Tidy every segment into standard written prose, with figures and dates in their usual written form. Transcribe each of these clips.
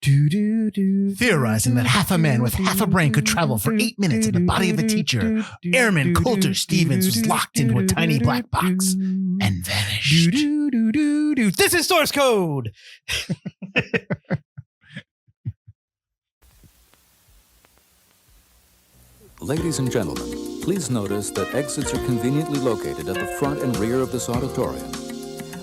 Theorizing that half a man with half a brain could travel for 8 minutes in the body of a teacher, Airman Coulter Stevens was locked into a tiny black box and vanished. This is Source Code. Ladies and gentlemen, please notice that exits are conveniently located at the front and rear of this auditorium.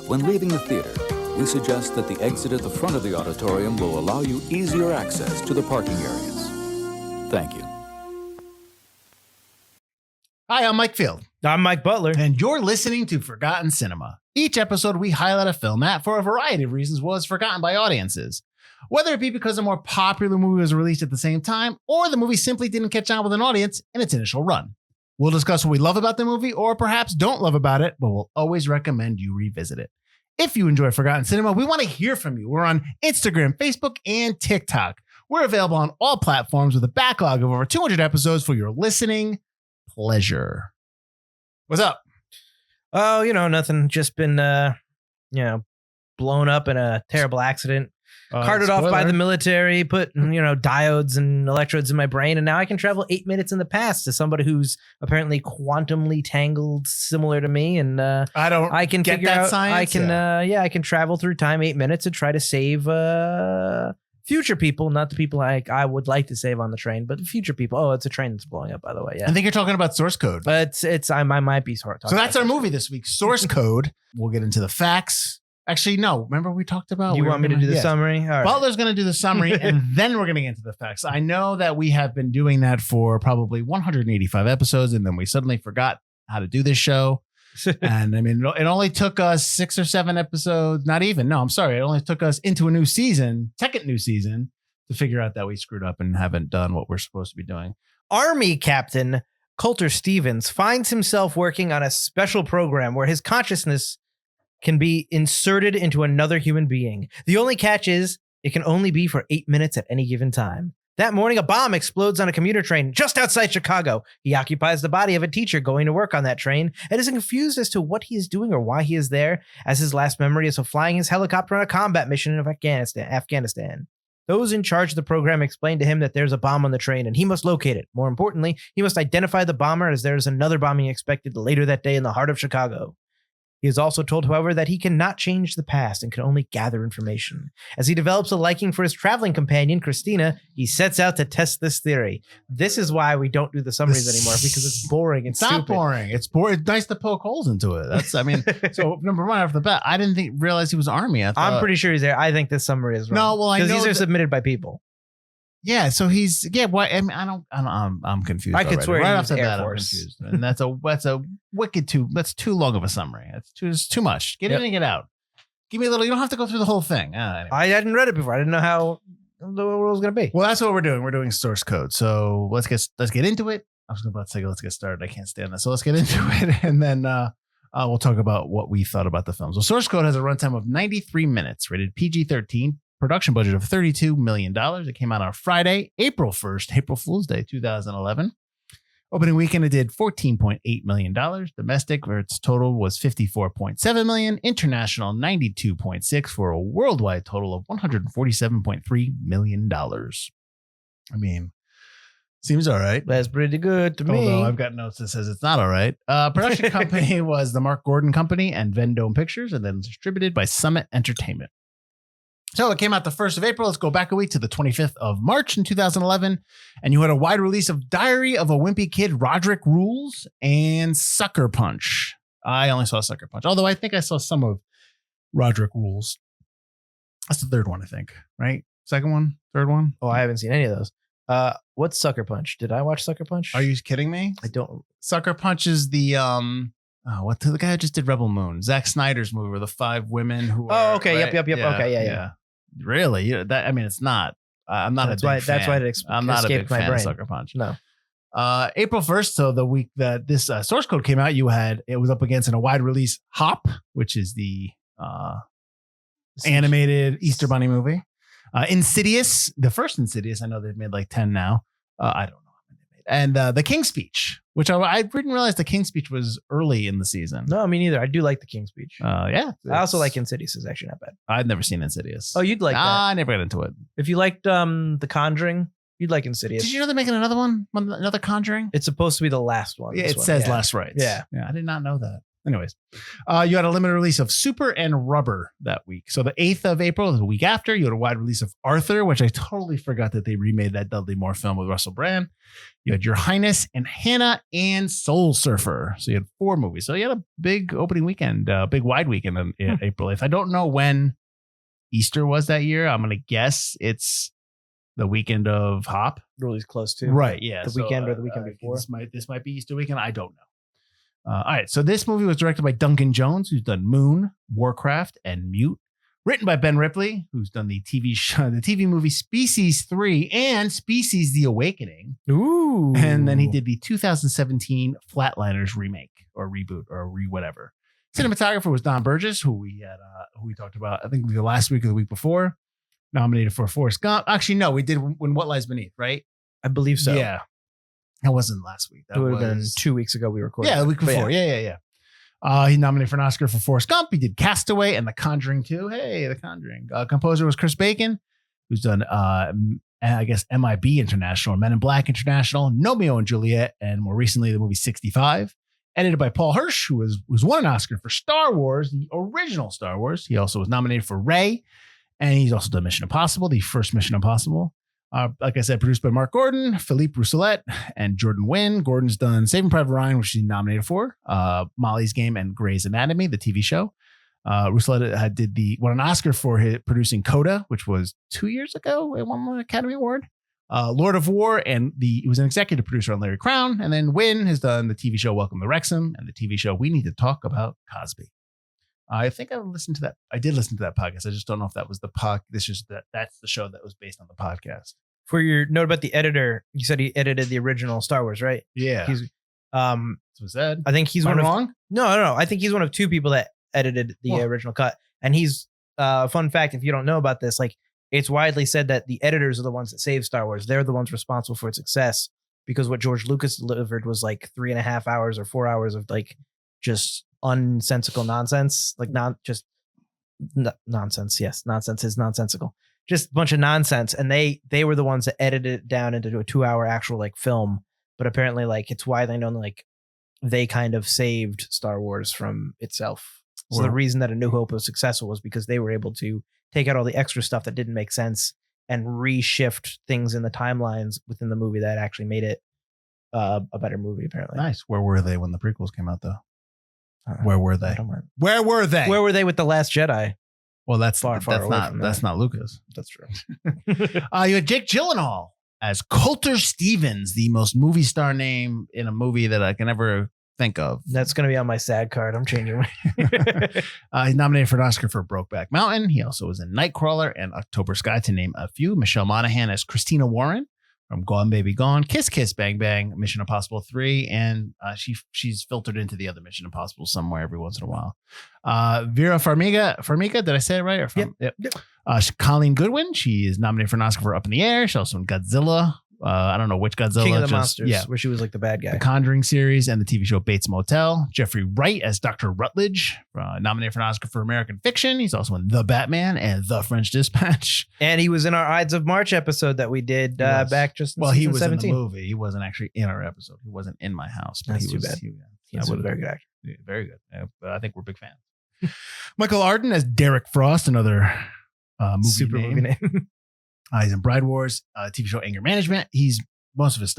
When leaving the theater, we suggest that the exit at the front of the auditorium will allow you easier access to the parking areas. Thank you. Hi, I'm Mike Field. I'm Mike Butler. And you're listening to Forgotten Cinema. Each episode, we highlight a film that, for a variety of reasons, was forgotten by audiences. Whether it be because a more popular movie was released at the same time, or the movie simply didn't catch on with an audience in its initial run. We'll discuss what we love about the movie, or perhaps don't love about it, but we'll always recommend you revisit it. If you enjoy Forgotten Cinema, we want to hear from you. We're on Instagram, Facebook, and TikTok. We're available on all platforms with a backlog of over 200 episodes for your listening pleasure. What's up? Oh, nothing. Just been, blown up in a terrible accident. Carted off by the military, put, diodes and electrodes in my brain, and now I can travel 8 minutes in the past to somebody who's apparently quantumly tangled, similar to me, and I can get figure that out. Science? I can travel through time 8 minutes and try to save future people, not the people I would like to save on the train, but the future people. Oh, it's a train that's blowing up, by the way. Yeah, I think you're talking about Source Code. But I might be sort of. So that's our movie this week, Source Code. We'll get into the facts. Actually, no. Remember we talked about... You want me to do the summary? All right. Butler's going to do the summary, and then we're going to get into the facts. I know that we have been doing that for probably 185 episodes, and then we suddenly forgot how to do this show. And I mean, it only took us 6 or 7 episodes. Not even. No, I'm sorry. It only took us into a new season, second new season, to figure out that we screwed up and haven't done what we're supposed to be doing. Army Captain Coulter Stevens finds himself working on a special program where his consciousness can be inserted into another human being. The only catch is it can only be for 8 minutes at any given time. That morning, a bomb explodes on a commuter train just outside Chicago. He occupies the body of a teacher going to work on that train and is confused as to what he is doing or why he is there, as his last memory is of flying his helicopter on a combat mission in Afghanistan. Those in charge of the program explain to him that there's a bomb on the train and he must locate it. More importantly, he must identify the bomber, as there is another bombing expected later that day in the heart of Chicago. He is also told, however, that he cannot change the past and can only gather information. As he develops a liking for his traveling companion, Christina, he sets out to test this theory. This is why we don't do the summaries anymore, because it's boring and stupid. It's not boring. It's boring. It's nice to poke holes into it. So number one, off the bat, I didn't realize he was Army. I'm pretty sure he's there. I think this summary is wrong. No, well, I know because these are submitted by people. Yeah, so he's What? I mean, I'm confused. I could swear right he off the was Air bat, Force. I'm confused, and that's a wicked too. That's too long of a summary. It's too much. Get in and get out. Give me a little. You don't have to go through the whole thing. Anyway. I hadn't read it before. I didn't know how the world was going to be. Well, that's what we're doing. We're doing Source Code. So let's get into it. I was about to say let's get started. I can't stand that. So let's get into it, and then we'll talk about what we thought about the film. So Source Code has a runtime of 93 minutes, rated PG-13. Production budget of $32 million. It came out on Friday, April 1st, April Fool's Day, 2011. Opening weekend, it did $14.8 million. Domestic, where its total was $54.7 million. International, $92.6 for a worldwide total of $147.3 million. I mean, seems all right. That's pretty good to me. Although I've got notes that says it's not all right. Production company was the Mark Gordon Company and Vendome Pictures, and then distributed by Summit Entertainment. So it came out the 1st of April. Let's go back a week to the 25th of March in 2011. And you had a wide release of Diary of a Wimpy Kid, Roderick Rules, and Sucker Punch. I only saw Sucker Punch, although I think I saw some of Roderick Rules. That's the third one, I think, right? Second one, third one? Oh, I haven't seen any of those. What's Sucker Punch? Did I watch Sucker Punch? Are you kidding me? I don't. Sucker Punch is the... the guy who just did Rebel Moon, Zack Snyder's movie, where the 5 women who... Oh, okay. Right? Yep. Yeah, Okay. Yeah. Really? It's not. I'm not that's a big why. fan. That's why it I'm not a big my fan brain. of Sucker Punch. No. April 1st, so the week that this Source Code came out, it was up against in a wide release Hop, which is the animated Easter Bunny movie. Insidious, the first Insidious. I know they've made like 10 now. I don't know how many they And The King's Speech, which I didn't realize The King's Speech was early in the season. No, me neither. I do like The King's Speech. Yeah. I also like Insidious. It's actually not bad. I'd never seen Insidious. Oh, you'd like that. I never got into it. If you liked The Conjuring, you'd like Insidious. Did you know they're making another one? Another Conjuring? It's supposed to be the last one. Yeah, it says Last Rites. Yeah. I did not know that. Anyways, you had a limited release of Super and Rubber that week. So the 8th of April, the week after, you had a wide release of Arthur, which I totally forgot that they remade that Dudley Moore film with Russell Brand. You had Your Highness and Hannah and Soul Surfer. So you had 4 movies. So you had a big opening weekend, big wide weekend in April 8th. I don't know when Easter was that year. I'm going to guess it's the weekend of Hop. Really close to. Right, yeah. The weekend or the weekend before. This might be Easter weekend. I don't know. All right, so this movie was directed by Duncan Jones, who's done Moon, Warcraft, and Mute. Written by Ben Ripley, who's done the TV movie Species 3 and Species: The Awakening. Ooh. And then he did the 2017 Flatliners remake or reboot or whatever. Cinematographer was Don Burgess, who we talked about, I think the last week or the week before, nominated for Forrest Gump. Actually, no, we did When What Lies Beneath, right? I believe so. Yeah. That wasn't last week. That would have been 2 weeks ago we recorded. Yeah, the week before. Yeah. He nominated for an Oscar for Forrest Gump. He did Castaway and The Conjuring 2. Hey, The Conjuring. Composer was Chris Bacon, who's done, I guess, MIB International, Men in Black International, Romeo and Juliet, and more recently, the movie 65. Edited by Paul Hirsch, who won an Oscar for Star Wars, the original Star Wars. He also was nominated for Ray, and he's also done Mission Impossible, the first Mission Impossible. Like I said, produced by Mark Gordon, Philippe Rousselet, and Jordan Wynn. Gordon's done Saving Private Ryan, which he's nominated for, Molly's Game, and Grey's Anatomy, the TV show. Rousselet won an Oscar for producing Coda, which was 2 years ago. It won an Academy Award. Lord of War, and he was an executive producer on Larry Crown. And then Wynn has done the TV show Welcome to Wrexham and the TV show We Need to Talk About Cosby. I think I listened to that. I did listen to that podcast. I just don't know if that was the that's the show that was based on the podcast. For your note about the editor, you said he edited the original Star Wars, right? Yeah. He's That's what said. I think he's Am I one wrong? of No. I think he's one of 2 people that edited the original cut. And he's fun fact, if you don't know about this, like it's widely said that the editors are the ones that saved Star Wars. They're the ones responsible for its success because what George Lucas delivered was like 3.5 hours or 4 hours of like just unsensical nonsense, like nonsense. Yes, nonsense is nonsensical. Just a bunch of nonsense, and they were the ones that edited it down into a 2-hour actual like film. But apparently, like it's widely known, like they kind of saved Star Wars from itself. So the reason that A New Hope was successful was because they were able to take out all the extra stuff that didn't make sense and reshift things in the timelines within the movie that actually made it a better movie. Apparently, nice. Where were they when the prequels came out, though? Where were they? Where were they? Where were they with The Last Jedi? Well, that's far away from that's not Lucas. That's true. You had Jake Gyllenhaal as Coulter Stevens, the most movie star name in a movie that I can ever think of. That's going to be on my SAG card. I'm changing. He's nominated for an Oscar for Brokeback Mountain. He also was in Nightcrawler and October Sky, to name a few. Michelle Monaghan as Christina Warren from Gone Baby Gone, Kiss Kiss Bang Bang, Mission Impossible 3, and she's filtered into the other Mission Impossible somewhere every once in a while. Vera Farmiga, did I say it right? Yep. Colleen Goodwin, she is nominated for an Oscar for Up in the Air. She's also in Godzilla. I don't know which Godzilla. King of the Monsters, where she was like the bad guy. The Conjuring series and the TV show Bates Motel. Jeffrey Wright as Dr. Rutledge, nominated for an Oscar for American Fiction. He's also in The Batman and The French Dispatch. And he was in our Ides of March episode that we did back just in he was 17. in the movie. He wasn't actually in our episode. He wasn't in my house. But That's too bad. He's a very good actor. Yeah, very good. I think we're big fans. Michael Arden as Derek Frost, another movie name. He's in Bride Wars, TV show Anger Management. Most of his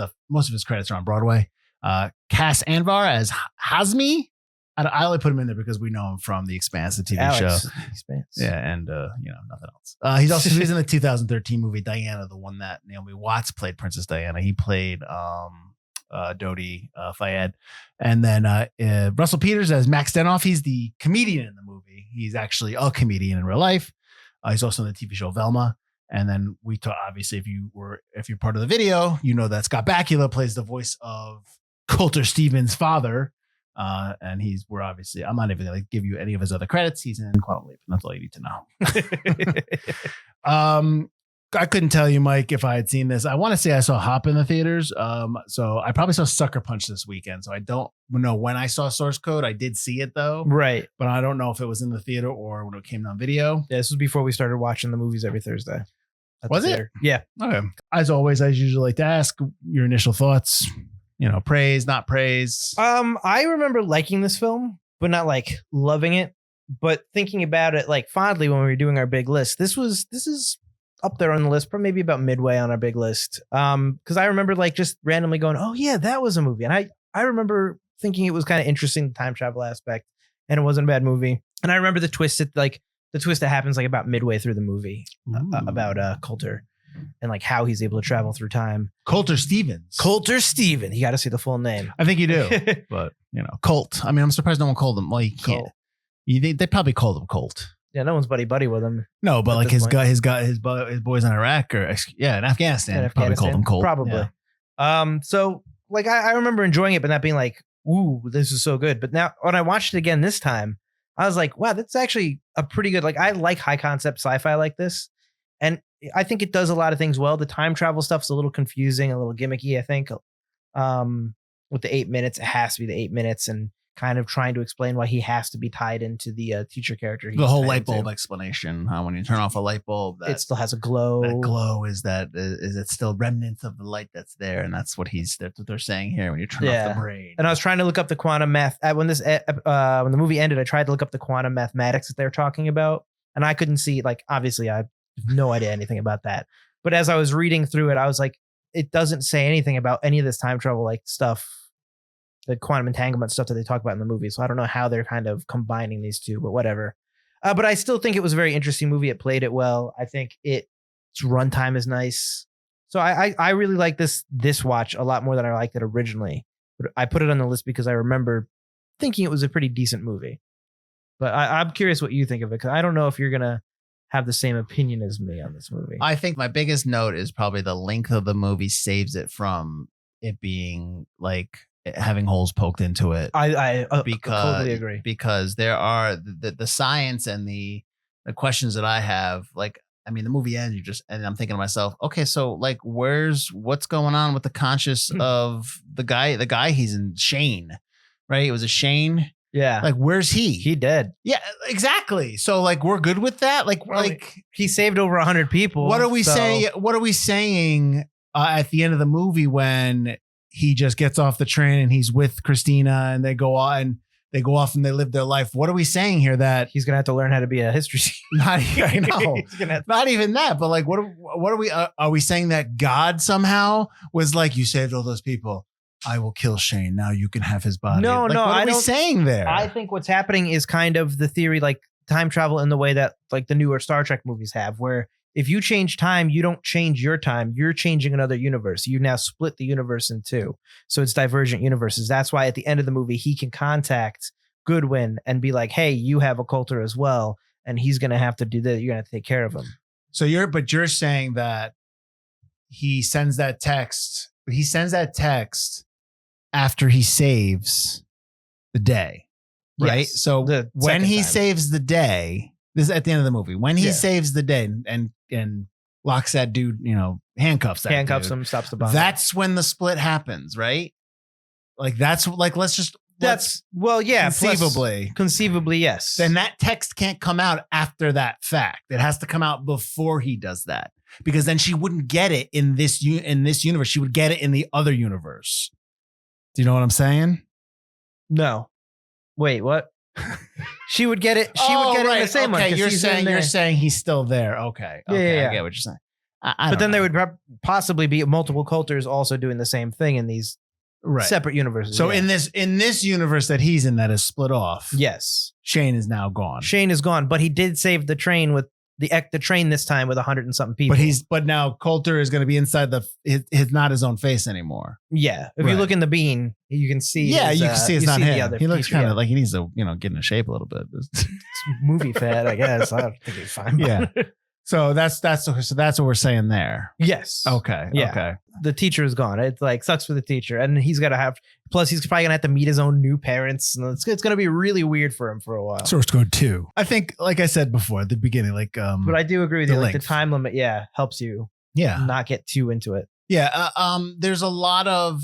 credits are on Broadway. Cass Anvar as Hazmi. I only put him in there because we know him from The Expanse, the TV show. Expanse. Yeah, and nothing else. He's in the 2013 movie Diana, the one that Naomi Watts played Princess Diana. He played Dodi Fayed, and then Russell Peters as Max Denoff. He's the comedian in the movie. He's actually a comedian in real life. He's also in the TV show Velma. And then we talk, obviously, if you're part of the video, you know that Scott Bakula plays the voice of Coulter Stevens' father. And I'm not even going to give you any of his other credits. He's in Quantum Leap. And that's all you need to know. I couldn't tell you, Mike, if I had seen this. I want to say I saw Hop in the theaters. So I probably saw Sucker Punch this weekend. So I don't know when I saw Source Code. I did see it though. Right. But I don't know if it was in the theater or when it came on video. Yeah, this was before we started watching the movies every Thursday. Was it? Theater. Yeah. Okay. As always, I usually like to ask your initial thoughts, praise, not praise. I remember liking this film, but not like loving it. But thinking about it like fondly when we were doing our big list, this is up there on the list, probably maybe about midway on our big list. Because I remember like just randomly going, oh yeah, that was a movie. And I remember thinking it was kind of interesting, the time travel aspect, and it wasn't a bad movie. And I remember the twist that happens like about midway through the movie about Coulter and like how he's able to travel through time. Coulter Stevens. You got to see the full name. I think you do, but Colt. I mean, I'm surprised no one called him. Well, you can't. They probably called him Colt. Yeah, no one's buddy with him. No, but like his boys in Iraq or in Afghanistan probably called him Colt. Probably. Yeah. So like I remember enjoying it, but not being like, ooh, this is so good. But now when I watched it again this time, I was like, wow, that's actually a pretty good. Like I like high concept sci-fi like this, and I think it does a lot of things well. The time travel stuff's a little confusing, a little gimmicky. I think with the 8 minutes, it has to be the 8 minutes and kind of trying to explain why he has to be tied into the teacher character. The whole light bulb explanation. How when you turn off a light bulb, it still has a glow. That glow is it still remnants of the light that's there, and that's what they're saying here when you turn off the brain. And I was trying to look up the quantum math when the movie ended. I tried to look up the quantum mathematics that they're talking about, and I couldn't see. Like obviously, I have no idea anything about that. But as I was reading through it, I was like, it doesn't say anything about any of this time travel like stuff. The quantum entanglement stuff that they talk about in the movie. So I don't know how they're kind of combining these two, but whatever. But I still think it was a very interesting movie. It played it well. I think its runtime is nice. So I really like this watch a lot more than I liked it originally. But I put it on the list because I remember thinking it was a pretty decent movie. But I'm curious what you think of it, because I don't know if you're going to have the same opinion as me on this movie. I think my biggest note is probably the length of the movie saves it from it being like having holes poked into it. I totally agree, because there are the science and the questions that I have. Like, I mean, the movie ends, and I'm thinking to myself, okay, so like, what's going on with the conscious of the guy he's in, Shane, right? It was a Shane. Yeah. Like, where's he? He dead. Yeah, exactly. So like, we're good with that. Like, he saved over 100 people. What are we saying? What are we saying at the end of the movie when he just gets off the train and he's with Christina and they go off and they live their life? What are we saying here? That he's going to have to learn how to be a history. I know. Not even that, but like, what are we saying that God somehow was like, you saved all those people, I will kill Shane, now you can have his body? No, like, no. What are we saying there? I think what's happening is kind of the theory, like time travel in the way that like the newer Star Trek movies have, where if you change time, you don't change your time. You're changing another universe. You now split the universe in two. So it's divergent universes. That's why at the end of the movie, he can contact Goodwin and be like, hey, you have a Coulter as well. And he's going to have to do that. You're going to take care of him. So you're saying that he sends that text, but he sends that text after he saves the day, right? Yes, so when he saves the day, this is at the end of the movie, when he saves the day and locks that dude, handcuffs him, stops the bomb. That's when the split happens, right? Like conceivably, yes. Then that text can't come out after that fact. It has to come out before he does that, because then she wouldn't get it in this universe. She would get it in the other universe. Do you know what I'm saying? No. Wait, what? She would get it. She would get it in the same one. You're saying he's still there. Okay. Yeah. I get what you're saying. But then there would possibly be multiple Coulters also doing the same thing in these separate universes. So in this universe that he's in that is split off, yes, Shane is now gone. Shane is gone, but he did save the train with the train this time with 100 and something people. But now Coulter is going to be inside his not his own face anymore. Yeah, if you look in the bean, you can see. Yeah, you can see it's not him. He looks kind of like he needs to get into shape a little bit. It's movie fat, I guess. I don't think he's fine. Yeah. So that's what we're saying there. Yes. Okay. Yeah. Okay. The teacher is gone. It like sucks for the teacher, and he's got to have. Plus, he's probably gonna have to meet his own new parents, and it's gonna be really weird for him for a while. Source code 2. I think, like I said before at the beginning, like But I do agree with the you. Like the length. time limit, helps you not get too into it. Yeah. There's a lot of.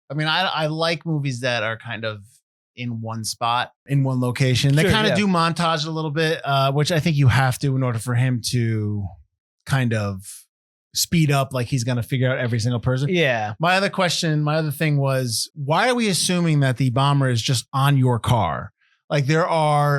I mean, I like movies that are kind of in one spot, in one location. They Sure, kind of yeah. do montage a little bit, which I think you have to in order for him to kind of speed up, like he's going to figure out every single person. Yeah. My other thing was, why are we assuming that the bomber is just on your car? Like there's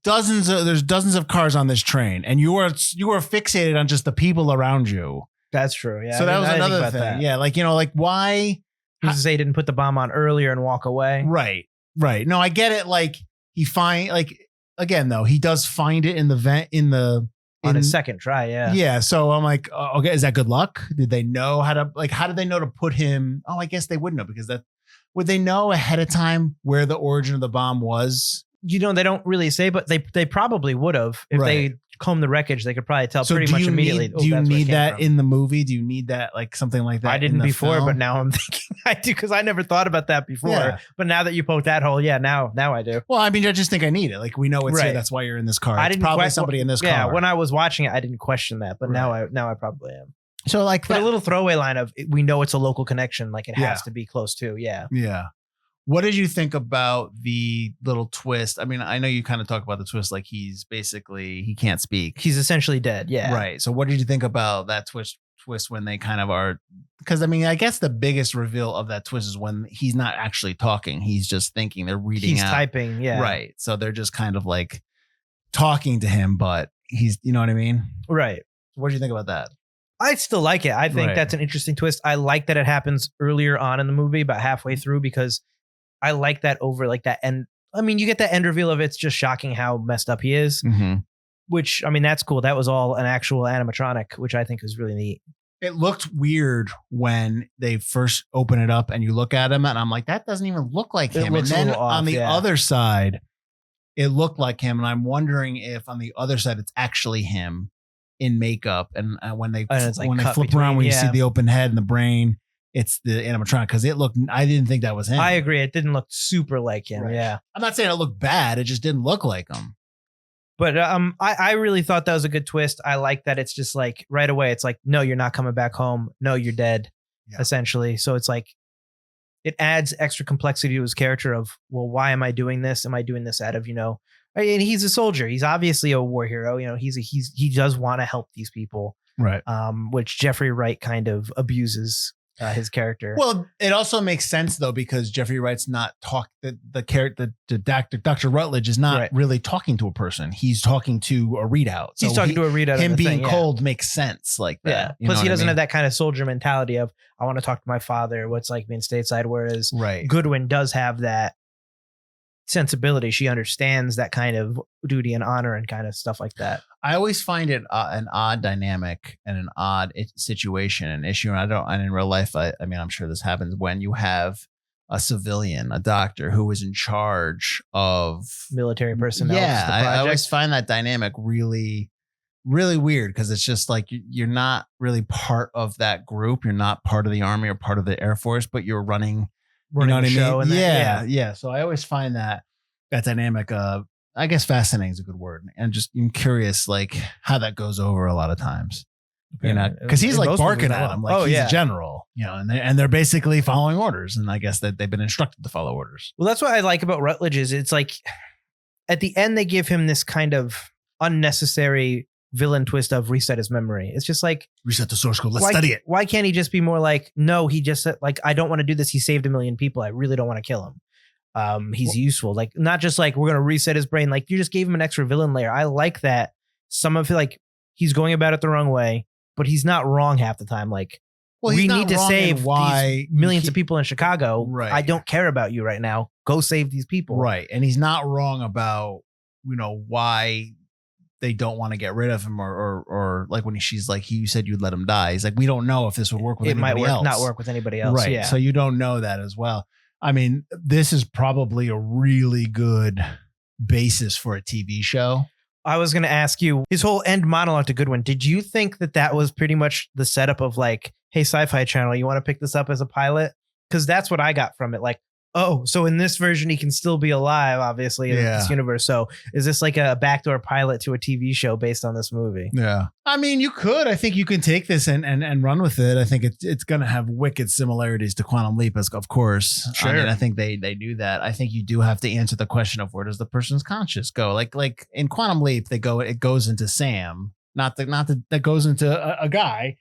dozens of cars on this train, and you are fixated on just the people around you. That's true. Yeah. So that was I didn't think another about thing. that. Yeah. Like, like why? Who's to say he didn't put the bomb on earlier and walk away? Right. No, I get it. Like he again though, he does find it in the vent On his second try. Yeah. Yeah. So I'm like, okay, is that good luck? Did they know how did they know to put him? Oh, I guess they would know, because would they know ahead of time where the origin of the bomb was? They don't really say, but they probably would have. If they combed the wreckage, they could probably tell pretty much immediately. Do you need that in the movie? Do you need that, like something like that? I didn't before, film? but now I'm thinking I do, because I never thought about that before. Yeah. But now that you poke that hole, now I do. Well, I mean, I just think I need it. Like, we know it's here. That's why you're in this car. It's probably somebody in this car. Yeah, when I was watching it, I didn't question that, but now I probably am. So like a little throwaway line of, we know it's a local connection, like it has to be close to. Yeah. Yeah. What did you think about the little twist? I mean, I know you kind of talk about the twist, like he can't speak. He's essentially dead. Yeah. Right. So what did you think about that twist when they kind of are? Because I mean, I guess the biggest reveal of that twist is when he's not actually talking. He's just thinking. They're reading. He's out. typing. Yeah. Right. So they're just kind of like talking to him, but he's, you know what I mean? Right. What do you think about that? I still like it. I think that's an interesting twist. I like that it happens earlier on in the movie, about halfway through, because I like that over like that end. I mean, you get that end reveal of it's just shocking how messed up he is, which, I mean, that's cool. That was all an actual animatronic, which I think is really neat. It looked weird when they first open it up and you look at him, and I'm like, that doesn't even look like him. And then on the other side, it looked like him. And I'm wondering if on the other side, it's actually him in makeup. And when they flip around, when you see the open head and the brain, it's the animatronic, because I didn't think that was him. I agree. It didn't look super like him. Right. Yeah. I'm not saying it looked bad. It just didn't look like him. But I really thought that was a good twist. I like that it's just like right away. It's like, no, you're not coming back home. No, you're dead, essentially. So it's like, it adds extra complexity to his character of, well, why am I doing this? Am I doing this out of, and he's a soldier. He's obviously a war hero. He does want to help these people. Right. Which Jeffrey Wright kind of abuses. His character. Well, it also makes sense though, because Jeffrey Wright's not the character, the Dr. Rutledge is not really talking to a person. He's talking to a readout. So he's talking to a readout. Him being cold makes sense like that. Yeah. Plus, he doesn't have that kind of soldier mentality of, I want to talk to my father, what's like being stateside. Whereas Goodwin does have that sensibility. She understands that kind of duty and honor and kind of stuff like that. I always find it an odd dynamic and an odd situation, an issue. And in real life, I mean, I'm sure this happens when you have a civilian, a doctor who is in charge of military personnel. Yeah. I always find that dynamic really, really weird, because it's just like, you're not really part of that group. You're not part of the Army or part of the Air Force, but you're running you know what I mean? Yeah. So I always find that dynamic, I guess fascinating is a good word. And just, I'm curious, like how that goes over a lot of times, because he's like barking at him, like he's a general, and they're basically following orders. And I guess that they've been instructed to follow orders. Well, that's what I like about Rutledge is it's like at the end, they give him this kind of unnecessary villain twist of reset his memory. It's just like, reset the source code. Let's study it. Why can't he just be more like, no, he just said, like, I don't want to do this. He saved 1 million people. I really don't want to kill him. He's useful. Like, not just like, we're going to reset his brain. Like, you just gave him an extra villain layer. I like that. Some of it, like, he's going about it the wrong way, but he's not wrong half the time. Like, we need to save these millions of people in Chicago. Right. I don't care about you right now. Go save these people. Right. And he's not wrong about, why they don't want to get rid of him, or like when she's like, you said you'd let him die. He's like, we don't know if this would work with anybody else. Not work with anybody else. Right. Yeah. So you don't know that as well. I mean, this is probably a really good basis for a TV show. I was going to ask you, his whole end monologue to Goodwin, did you think that was pretty much the setup of like, hey, Sci-Fi Channel, you want to pick this up as a pilot? Because that's what I got from it. Like, oh, so in this version, he can still be alive, obviously, in this universe. So is this like a backdoor pilot to a TV show based on this movie? Yeah. I mean, you could. I think you can take this and run with it. I think it's going to have wicked similarities to Quantum Leap, of course. Sure. I mean, I think they do that. I think you do have to answer the question of where does the person's conscious go? Like in Quantum Leap, it goes into Sam, that goes into a guy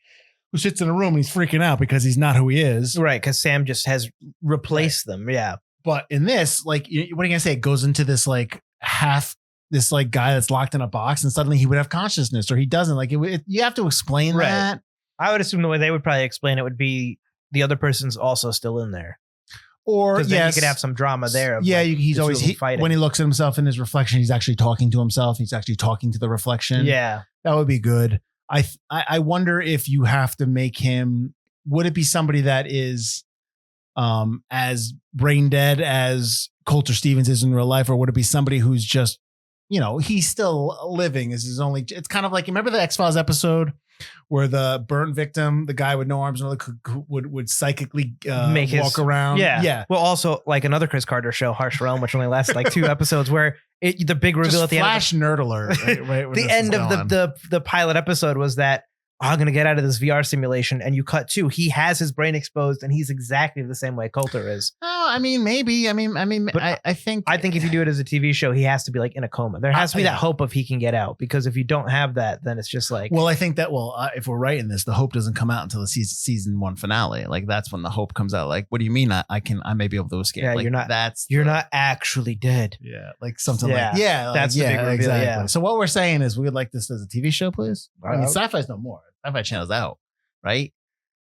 who sits in a room and he's freaking out because he's not who he is. Right, because Sam just has replaced them. Yeah. But in this, like, what are you going to say? It goes into this like this like guy that's locked in a box and suddenly he would have consciousness or he doesn't. Like you have to explain that. I would assume the way they would probably explain it would be the other person's also still in there. Or then you could have some drama there. Yeah, he's always fighting. When he looks at himself in his reflection, he's actually talking to himself. He's actually talking to the reflection. Yeah. That would be good. I wonder if you have to make him, would it be somebody that is as brain dead as Coulter Stevens is in real life, or would it be somebody who's just, he's still living is his only, it's kind of like, remember the X-Files episode where the burn victim, the guy with no arms and would psychically walk around. Yeah. Well, also like another Chris Carter show, Harsh Realm, which only lasted like 2 episodes, where the big reveal at the flash end. Nerd alert. Right the end of the pilot episode was that I'm going to get out of this VR simulation, and you cut to he has his brain exposed and he's exactly the same way Coulter is. Oh, I mean, maybe. But I think if you do it as a TV show, he has to be like in a coma. There has to be that hope of he can get out, because if you don't have that, then it's just like, well, I think that, if we're writing this, the hope doesn't come out until the season 1 finale. Like that's when the hope comes out. Like, what do you mean? I may be able to escape. Yeah, like, you're not actually dead. Yeah. Like something that's the big reveal. Exactly. Yeah. So what we're saying is we would like this as a TV show, please. I mean, Sci-Fi's no more. Sci-Fi Channel's out, right?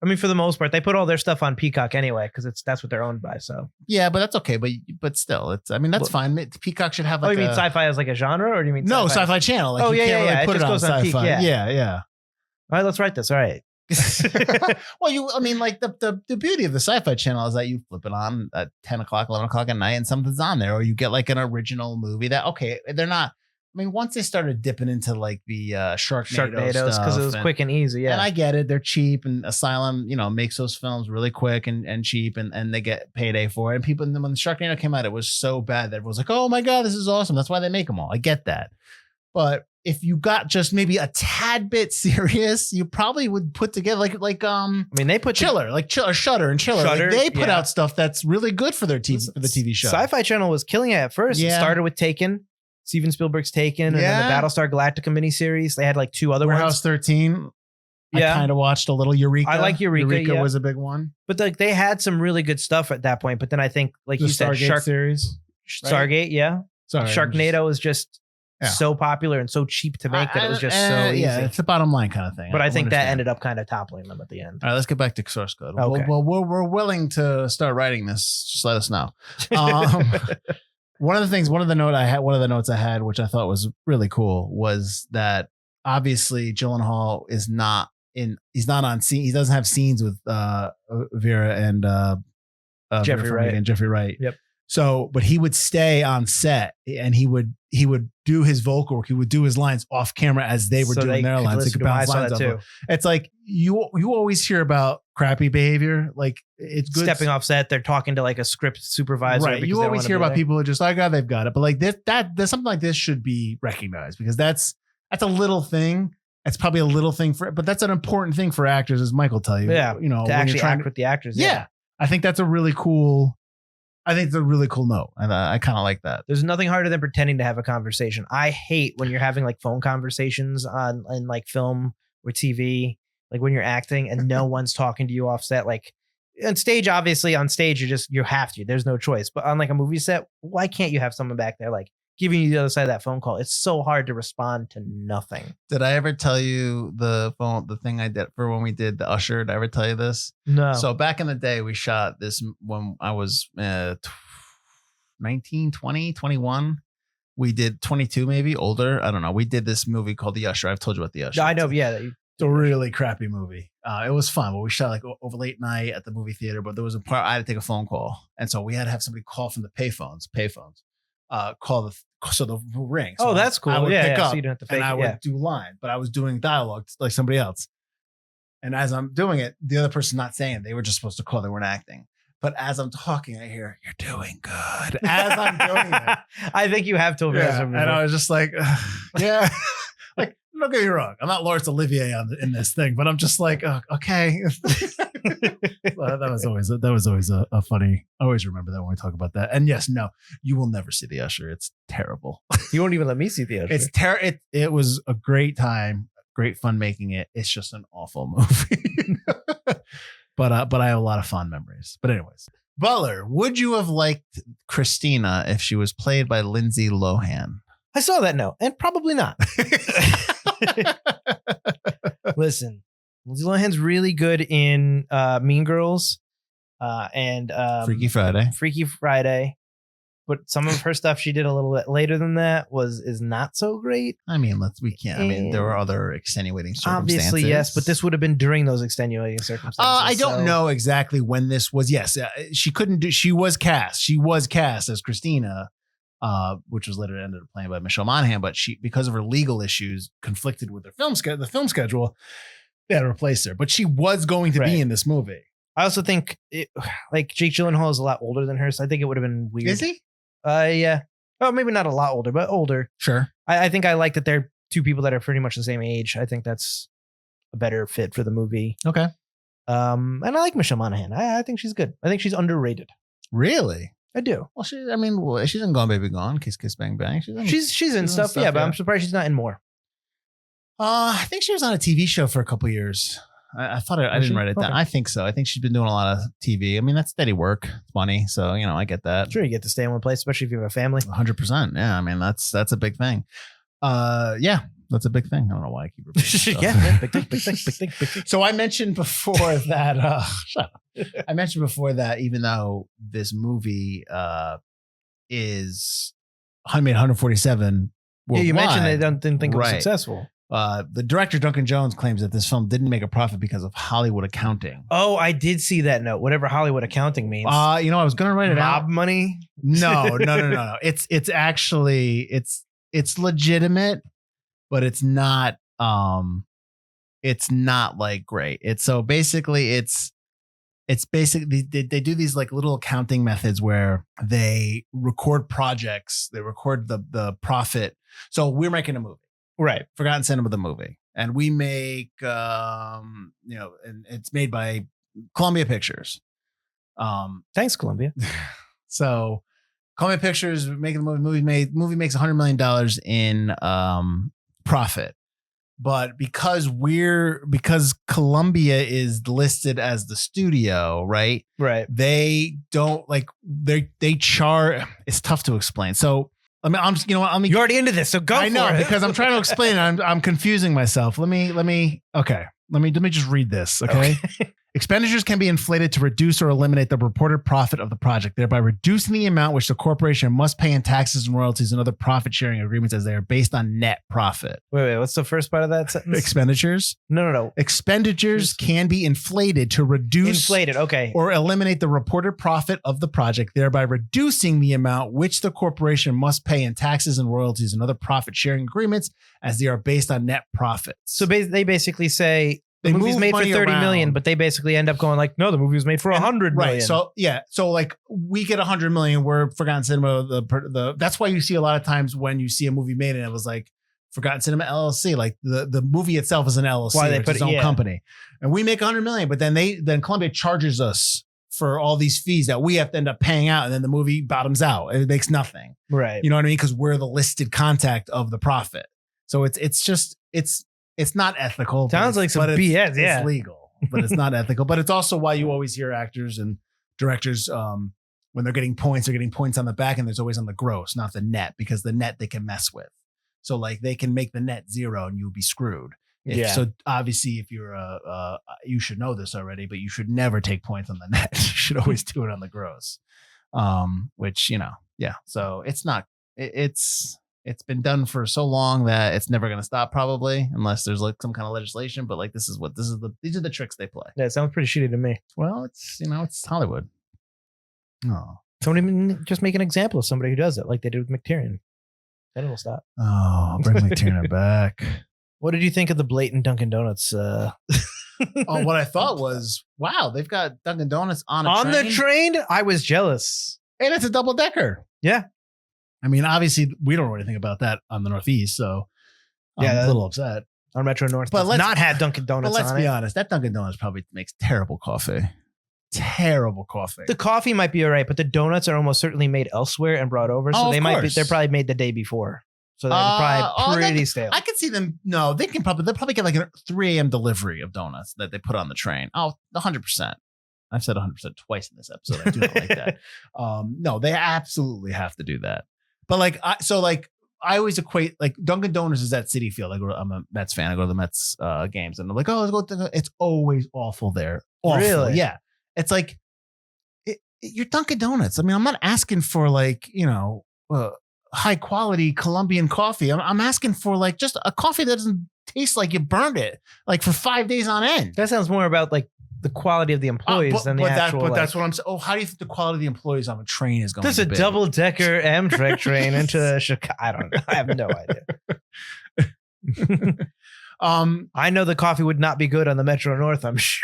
I mean, for the most part, they put all their stuff on Peacock anyway, because that's what they're owned by. So yeah, but that's okay. But still, that's fine. Peacock should have. Like, you mean Sci-Fi as like a genre, or do you mean no Sci-Fi Channel? Like, yeah. Put it just goes on Sci-Fi. Peak. Yeah. All right, let's write this. All right. Well, like the beauty of the Sci-Fi Channel is that you flip it on at 10 o'clock, 11 o'clock at night, and something's on there, or you get like an original movie that they're not. I mean, once they started dipping into like the Sharknadoes, because it was quick and easy, yeah. And I get it; they're cheap, and Asylum, makes those films really quick and cheap, and they get payday for it. And people, when Sharknado came out, it was so bad that everyone was like, "Oh my god, this is awesome!" That's why they make them all. I get that, but if you got just maybe a tad bit serious, you probably would put together they put Chiller, Shudder and Chiller. Shudder, they put out stuff that's really good for their TV for the TV show. Sci-Fi Channel was killing it at first. Yeah. It started with Taken. Steven Spielberg's Taken, and then the Battlestar Galactica miniseries. They had like 2 other Warehouse ones. 13. Yeah. I kind of watched a little Eureka. I like Eureka. Eureka was a big one. But like they had some really good stuff at that point. But then I think, like the you said, Stargate series. Right? Stargate, yeah. Sorry, Sharknado was just so popular and so cheap to make that it was just so easy. Yeah, it's a bottom line kind of thing. But I think that ended up kind of toppling them at the end. All right, let's get back to source code. Okay. Well, we're willing to start writing this. Just let us know. One of the notes I had, which I thought was really cool, was that obviously Gyllenhaal is not on scene. He doesn't have scenes with Vera and Jeffrey Wright. And Jeffrey Wright. Yep. So, but he would stay on set and he would do his vocal work. He would do his lines off camera as they were doing their lines. They could bounce lines off. It's like you always hear about crappy behavior. Like it's good stepping off set. They're talking to like a script supervisor. Right. You always hear about people who are just like, oh, they've got it. But like that something like this should be recognized, because that's a little thing. It's probably a little thing but that's an important thing for actors, as Mike will tell you. Yeah. To actually act with the actors. Yeah. I think that's a really cool. I think it's a really cool note, and I kind of like that. There's nothing harder than pretending to have a conversation. I hate when you're having like phone conversations in like film or TV, like when you're acting and no one's talking to you off set. Like on stage, obviously on stage, you have to. There's no choice. But on like a movie set, why can't you have someone back there like giving you the other side of that phone call? It's so hard to respond to nothing. Did I ever tell you the thing I did for when we did the Usher? Did I ever tell you this? No. So back in the day, we shot this when I was 19, 20, 21. We did 22, maybe older. I don't know. We did this movie called The Usher. I've told you about The Usher. I know. Yeah. It's a really crappy movie. It was fun, but we shot like over late night at the movie theater. But there was a part I had to take a phone call, and so we had to have somebody call from the payphones. Call so the ring. Oh, So that's cool. I would Yeah, pick yeah, up so you don't have to fake and I it, would yeah. do line, but I was doing dialogue like somebody else. And as I'm doing it, the other person's not saying it. They were just supposed to call. They weren't acting. But as I'm talking, I hear, "You're doing good." As I'm doing it. I think you have told me Yeah. that. And I was just like, yeah. Like, don't get me wrong. I'm not Laurence Olivier in this thing, but I'm just like, okay. Well, that was always a funny. I always remember that when we talk about that. And yes, no, you will never see The Usher. It's terrible. You won't even let me see The Usher. It's it was a great time, great fun making it. It's just an awful movie. But I have a lot of fond memories. But anyways, Butler, would you have liked Christina if she was played by Lindsay Lohan? I saw that note, and probably not. Listen, Lindsay Lohan's really good in Mean Girls and Freaky Friday. But some of her stuff she did a little bit later than that is not so great. I mean, there were other extenuating circumstances. Obviously, yes, but this would have been during those extenuating circumstances. I don't know exactly when this was. Yes, she couldn't do. She was cast. She was cast as Christina, which was later ended up playing by Michelle Monaghan. But she, because of her legal issues, conflicted with the film schedule. They had to replace her. But she was going to be in this movie. I also think like Jake Gyllenhaal is a lot older than her, so I think it would have been weird. Is he? Yeah. Oh, maybe not a lot older, but older. Sure. I think I like that they're two people that are pretty much the same age. I think that's a better fit for the movie. Okay. And I like Michelle Monaghan. I think she's good. I think she's underrated. Really? I do. Well, she's in Gone Baby Gone, Kiss Kiss Bang Bang. She's in stuff, yeah, but I'm surprised she's not in more. I think she was on a TV show for a couple years. I thought I didn't write it down. Okay. I think so. I think she's been doing a lot of TV. I mean, that's steady work. It's money. So, I get that. Sure, you get to stay in one place, especially if you have a family. 100%. Yeah. I mean, that's a big thing. Yeah, that's a big thing. I don't know why I keep repeating. Yeah, big thing. So I mentioned before that, shut up. I mentioned before that even though this movie is made 147 worldwide, you mentioned they didn't think it was successful. The director, Duncan Jones, claims that this film didn't make a profit because of Hollywood accounting. Oh, I did see that note. Whatever Hollywood accounting means. I was going to write it out. Mob money? No. It's actually, it's legitimate, but it's not like great. It's basically they do these like little accounting methods where they record projects, they record the profit. So we're making a movie. Right. Forgotten Cinema, the movie. And we make, and it's made by Columbia Pictures. Thanks, Columbia. So Columbia Pictures making the movie makes $100 million in profit. But because Columbia is listed as the studio, right? Right. They don't they charge. It's tough to explain. So you're already into this, so go. I know for it. because I'm trying to explain it. I'm confusing myself. Let me just read this. Okay. Expenditures can be inflated to reduce or eliminate the reported profit of the project, thereby reducing the amount which the corporation must pay in taxes and royalties and other profit sharing agreements as they are based on net profit. Wait, what's the first part of that sentence? Expenditures? No. Expenditures can be inflated to reduce okay, or eliminate the reported profit of the project, thereby reducing the amount which the corporation must pay in taxes and royalties and other profit sharing agreements as they are based on net profits. So they basically say the movie's made for 30 million, but they basically end up going like, no, the movie was made for 100 million. Right. So yeah. So like we get 100 million. We're Forgotten Cinema. That's why you see a lot of times when you see a movie made and it was like Forgotten Cinema LLC, like the movie itself is an LLC, why they put its own company, and we make 100 million. But then Columbia charges us for all these fees that we have to end up paying out, and then the movie bottoms out. It makes nothing. Right. You know what I mean? Because we're the listed contact of the profit. So it's not ethical. Sounds like some BS. Yeah. It's legal, but it's not ethical. But it's also why you always hear actors and directors, when they're getting points on the back, and there's always on the gross, not the net, because the net they can mess with. So like they can make the net zero and you'll be screwed. So obviously if you're you should know this already, but you should never take points on the net. You should always do it on the gross. Which, yeah. So it's not, it's been done for so long that it's never going to stop, probably, unless there's like some kind of legislation. But like, these are the tricks they play. Yeah, it sounds pretty shitty to me. Well, it's Hollywood. Oh, Somebody just make an example of somebody who does it, like they did with McTiernan. Then it'll stop. Oh, bring me Turner back. What did you think of the blatant Dunkin' Donuts? Oh, what I thought was, wow, they've got Dunkin' Donuts on the train? I was jealous. And it's a double decker. Yeah. I mean, obviously, we don't know anything about that on the Northeast, so I'm a little upset. On Metro North, but let's not had Dunkin' Donuts. But let's be honest, that Dunkin' Donuts probably makes terrible coffee. Terrible coffee. The coffee might be all right, but the donuts are almost certainly made elsewhere and brought over, so they're probably made the day before, so they're probably pretty stale. I could see them. No, they'll probably get like a 3 a.m. delivery of donuts that they put on the train. Oh, 100%. I've said 100% twice in this episode. I do not like that. No, they absolutely have to do that. But I always equate like Dunkin' Donuts is at Citi Field. I'm a Mets fan. I go to the Mets games, and I'm like, oh, let's go. It's always awful there. Awful. Really? Yeah. It's like you're Dunkin' Donuts. I mean, I'm not asking for high quality Colombian coffee. I'm asking for like just a coffee that doesn't taste like you burned it like for 5 days on end. That sounds more about like the quality of the employees than the actual. But that's what I'm saying. Oh, how do you think the quality of the employees on a train is going? There's a double decker Amtrak train into Chicago. I don't know. I have no idea. I know the coffee would not be good on the Metro North, I'm sure.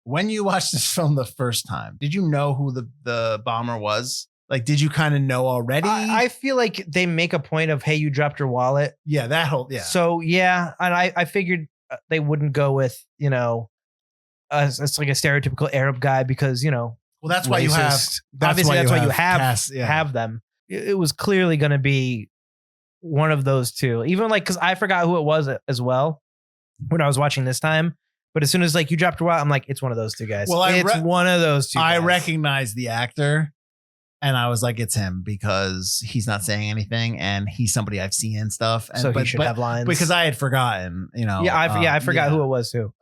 When you watched this film the first time, did you know who the bomber was? Like, did you kind of know already? I feel like they make a point of, hey, you dropped your wallet. Yeah, that whole, yeah. So, yeah, and I figured they wouldn't go with, it's like a stereotypical Arab guy because, well, that's why racist. That's why you have them. It was clearly going to be one of those two, even like, because I forgot who it was as well when I was watching this time. But as soon as like you dropped your wallet, I'm like, it's one of those two guys. Well, it's one of those two guys. I recognized the actor and I was like, it's him because he's not saying anything and he's somebody I've seen and stuff. And, so he should have lines because I had forgotten, Yeah, I forgot who it was too.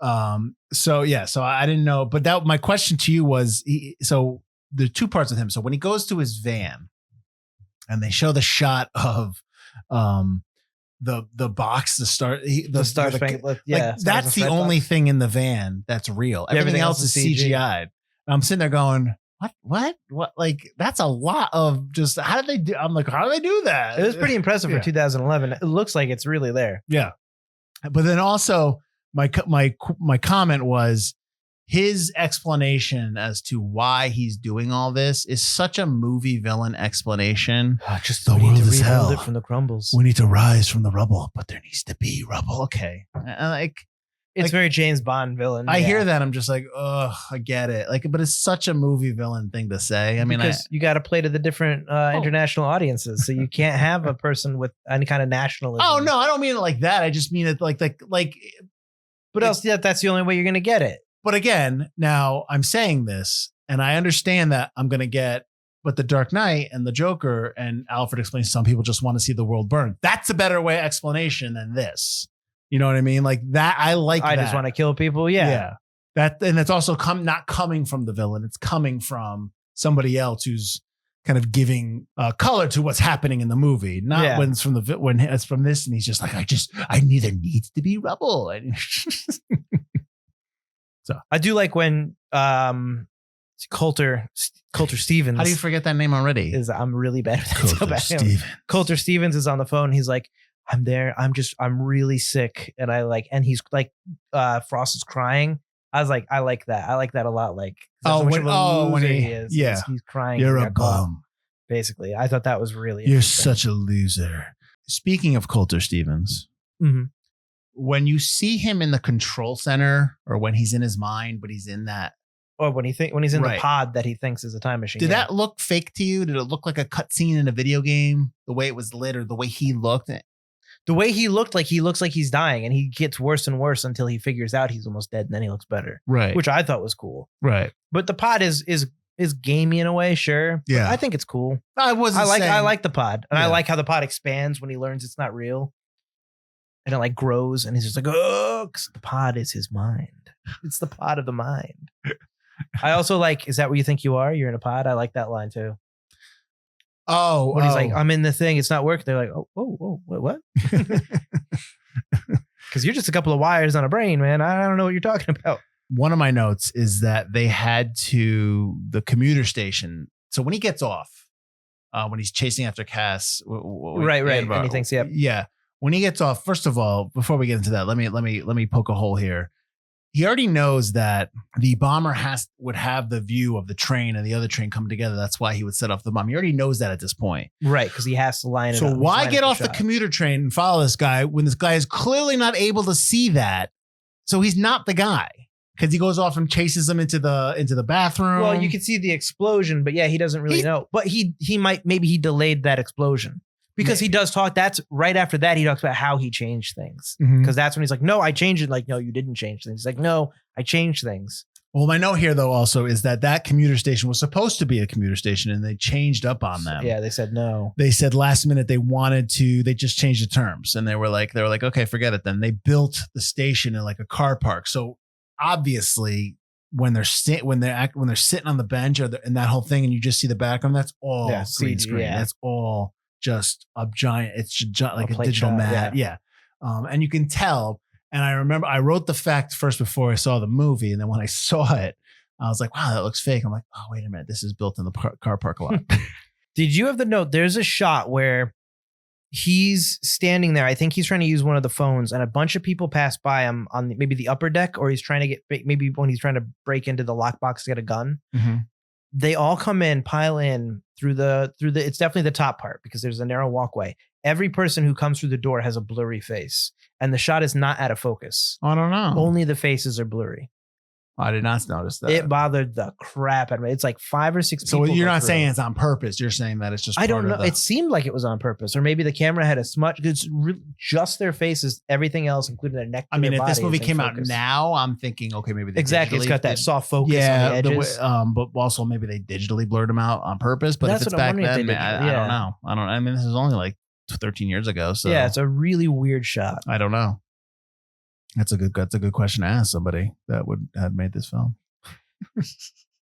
So I didn't know. But my question to you was, so the two parts with him. So when he goes to his van and they show the shot of the box, the Star Spangled, yeah, that's the only thing in the van that's real. Everything else is CGI'd. I'm sitting there going, what? Like, that's a lot of just, how did they do? I'm like, how do they do that? It was pretty impressive for 2011. It looks like it's really there. Yeah. But then also my comment was his explanation as to why he's doing all this is such a movie villain explanation. Just the world is hell. It from the crumbles. We need to rise from the rubble, but there needs to be rubble. Okay. It's very James Bond villain. I hear that. I'm just like, oh, I get it. Like, but it's such a movie villain thing to say. I mean, because you got to play to the different international audiences, so you can't have a person with any kind of nationalism. Oh no, I don't mean it like that. I just mean it like. But else, that's the only way you're going to get it. But again, now I'm saying this, and I understand that I'm going to get. But the Dark Knight and the Joker and Alfred explains some people just want to see the world burn. That's a better way explanation than this. You know what I mean? Like that. I just want to kill people. Yeah. That, and it's also not coming from the villain. It's coming from somebody else who's kind of giving color to what's happening in the movie. Not when it's when it's from this. And he's just like, I need, there needs to be rubble. So I do like when Coulter Stevens. How do you forget that name already? I'm really bad at that. Coulter Stevens is on the phone. He's like, I'm there. I'm really sick. And he's like, Frost is crying. I was like, I like that. I like that a lot. Like, when he is. Yeah. He's crying. You're a bum. Basically. I thought that was really You're such a loser. Speaking of Coulter Stevens, when you see him in the control center or when he's in his mind, but he's in that. Or when he's in the pod that he thinks is a time machine. Did that look fake to you? Did it look like a cutscene in a video game? The way it was lit or the way he looked? The way he looked like he looks like he's dying, and he gets worse and worse until he figures out he's almost dead, and then he looks better. Right. Which I thought was cool. Right. But the pod is gamey in a way, sure. Yeah. I think it's cool. I like the pod. And I like how the pod expands when he learns it's not real. And it like grows, and he's just like, oh, because the pod is his mind. It's the pod of the mind. I also like, is that what you think you are? You're in a pod? I like that line too. Oh, when he's like, I'm in the thing, it's not working. They're like, oh, what? Because you're just a couple of wires on a brain, man. I don't know what you're talking about. One of my notes is that they had the commuter station. So when he gets off, when he's chasing after Cass. Right. And he thinks, yep. Yeah. When he gets off, first of all, before we get into that, let me poke a hole here. He already knows that the bomber would have the view of the train and the other train come together. That's why he would set off the bomb. He already knows that at this point. Right, because he has to line it up. So why get off the commuter train and follow this guy when this guy is clearly not able to see that? So he's not the guy. Because he goes off and chases him into the bathroom. Well, you can see the explosion, but yeah, he doesn't really know. But maybe he delayed that explosion. Because he does talk. That's right after that. He talks about how he changed things. Because that's when he's like, no, I changed it. Like, no, you didn't change things. He's like, no, I changed things. Well, my note here, though, also is that commuter station was supposed to be a commuter station and they changed up on them. Yeah, they said no. They said last minute they just changed the terms. And they were like, okay, forget it then. They built the station in like a car park. So obviously, when they're sitting on the bench and that whole thing and you just see the background, that's all green screen. Yeah. That's all just a giant, it's just like a digital mat. Yeah. And you can tell. And I remember I wrote the fact first before I saw the movie. And then when I saw it, I was like, wow, that looks fake. I'm like, oh, wait a minute. This is built in the car park lot. Did you have the note? There's a shot where he's standing there. I think he's trying to use one of the phones and a bunch of people pass by him on maybe the upper deck, or he's trying to maybe when he's trying to break into the lockbox to get a gun. Mm-hmm. They all come in, pile in through the, it's definitely the top part because there's a narrow walkway. Every person who comes through the door has a blurry face and the shot is not out of focus. I don't know. Only the faces are blurry. I did not notice that. It bothered the crap out of me. It's like 5 or 6 people. So you're not saying it's on purpose. You're saying that it's just, I don't know. It seemed like it was on purpose, or maybe the camera had a smudge. It's just their faces, everything else, including their neck. I mean, if this movie came out now, I'm thinking, okay, maybe they exactly. It's got that soft focus on the edges. But also maybe they digitally blurred them out on purpose. But if it's back then, I don't know. I mean, this is only like 13 years ago. So yeah, it's a really weird shot. I don't know. That's a good question to ask somebody that had made this film.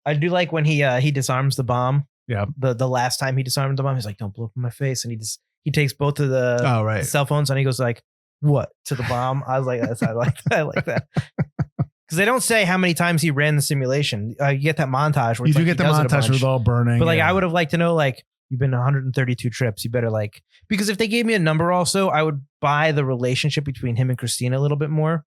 I do like when he disarms the bomb. Yeah. The last time he disarmed the bomb, he's like, "Don't blow up in my face," and he takes both of the cell phones and he goes like, "What?" to the bomb. I was like, I like that. Because they don't say how many times he ran the simulation. You get that montage where you do get the montage with all burning. But like, I would have liked to know, like, you've been 132 trips. You better because if they gave me a number also, I would buy the relationship between him and Christina a little bit more.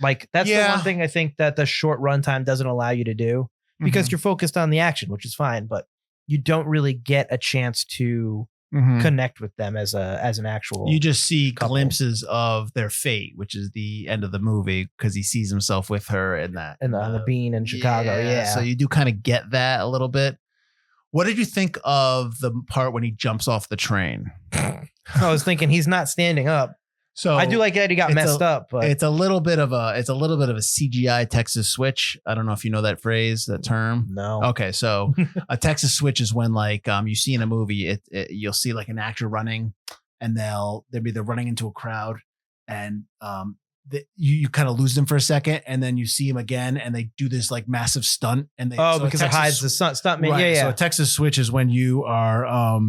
Like, that's the one thing I think that the short runtime doesn't allow you to do, because you're focused on the action, which is fine, but you don't really get a chance to connect with them as an actual. You just see glimpses of their fate, which is the end of the movie, because he sees himself with her and on the bean in Chicago. Yeah. So you do kind of get that a little bit. What did you think of the part when he jumps off the train? I was thinking he's not standing up. So I do like that he got messed up, but it's a little bit of a CGI Texas switch. I don't know if you know that phrase, that term. No. Okay, so a Texas switch is when you see in a movie, you'll see like an actor running, and they'll be running into a crowd, and you kind of lose them for a second, and then you see him again, and they do this like massive stunt, and because it hides the stuntman. Right. Yeah. So a Texas switch is when you are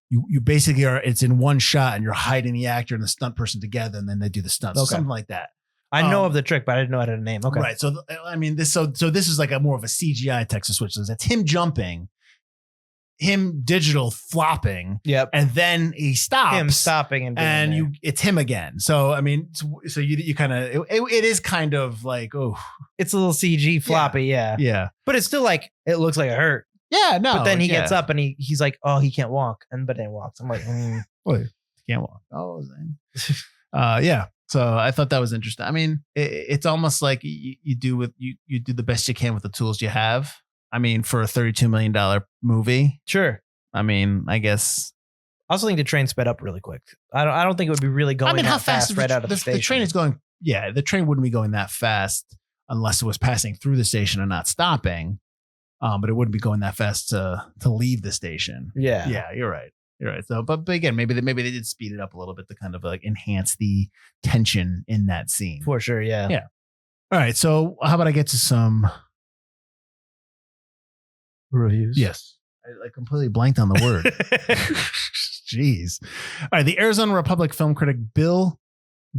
you basically are, it's in one shot and you're hiding the actor and the stunt person together, and then they do the stunts. Okay. So something like that. I know of the trick, but I didn't know it had a name. Okay. Right. So, I mean, this is like more of a CGI Texas switch. So that's him jumping, him digital flopping. Yep. And then he stops. Him stopping it's him again. So, I mean, so you kind of, it is kind of like, oh. It's a little CG floppy. Yeah. Yeah. But it's still like, it looks like it hurt. Yeah, no. But then he gets up and he's like, oh, he can't walk. But then he walks. I'm like, Wait, he can't walk. Oh, yeah. So I thought that was interesting. I mean, it's almost like you do the best you can with the tools you have. I mean, for a $32 million movie. Sure. I mean, I guess. I also think the train sped up really quick. I don't think it would be really going how fast right out of the station. The train is going. Yeah, the train wouldn't be going that fast unless it was passing through the station and not stopping. But it wouldn't be going that fast to leave the station. Yeah. Yeah, you're right. So, but again, maybe they did speed it up a little bit to kind of like enhance the tension in that scene. For sure. Yeah. Yeah. All right. So how about I get to some reviews? Yes. I completely blanked on the word. Jeez. All right. The Arizona Republic film critic Bill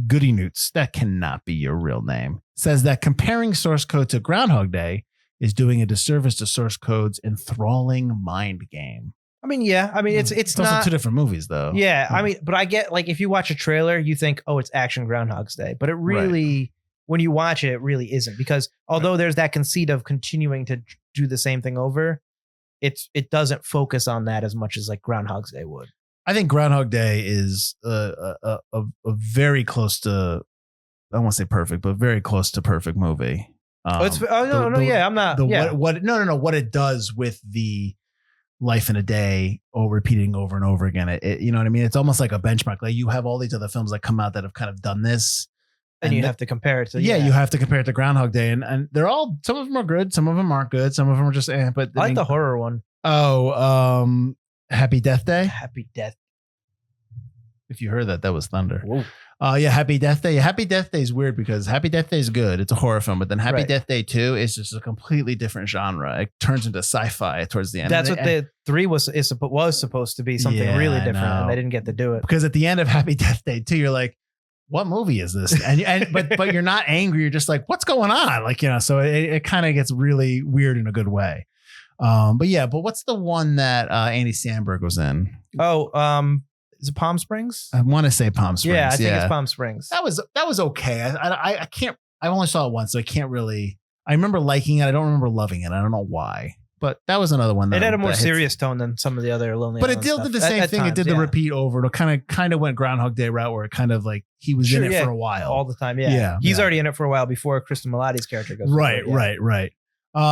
Goodynoots, that cannot be your real name, says that comparing source code to Groundhog Day is doing a disservice to source code's enthralling mind game. I mean, yeah. I mean, it's also not two different movies though. Yeah, I mean, but I get like if you watch a trailer, you think, oh, it's action Groundhog's Day, but it really, when you watch it, it really isn't, because although there's that conceit of continuing to do the same thing over, it doesn't focus on that as much as like Groundhog's Day would. I think Groundhog Day is a very close to, I won't say perfect, but very close to perfect movie. I'm not. What it does with the life in a day, repeating over and over again. It you know what I mean? It's almost like a benchmark. Like you have all these other films that come out that have kind of done this. And you have to compare it to. Yeah, you have to compare it to Groundhog Day. And they're all, some of them are good. Some of them aren't good. Some of them are just, but I like the horror one. Oh, Happy Death Day. Happy Death. If you heard that, that was thunder. Whoa. Yeah, Happy Death Day. Happy Death Day is weird because Happy Death Day is good. It's a horror film, but then Happy Death Day 2 is just a completely different genre. It turns into sci-fi towards the end. That's what the 3 was supposed to be, something really different, and they didn't get to do it. Because at the end of Happy Death Day 2, you're like, what movie is this? But you're not angry. You're just like, what's going on? Like, so it kind of gets really weird in a good way. But what's the one that Andy Samberg was in? Is it Palm Springs? I want to say Palm Springs. Yeah, I think it's Palm Springs. That was okay. I can't. I only saw it once, so I can't really. I remember liking it. I don't remember loving it. I don't know why. But that was another one. It had a more serious tone than some of the other Lonely But Island it did stuff. the same thing. Times, it did the repeat over. It kind of went Groundhog Day route, where it kind of like he was in it for a while, all the time. Yeah, he's already in it for a while before Kristen Milioti's character goes. Right.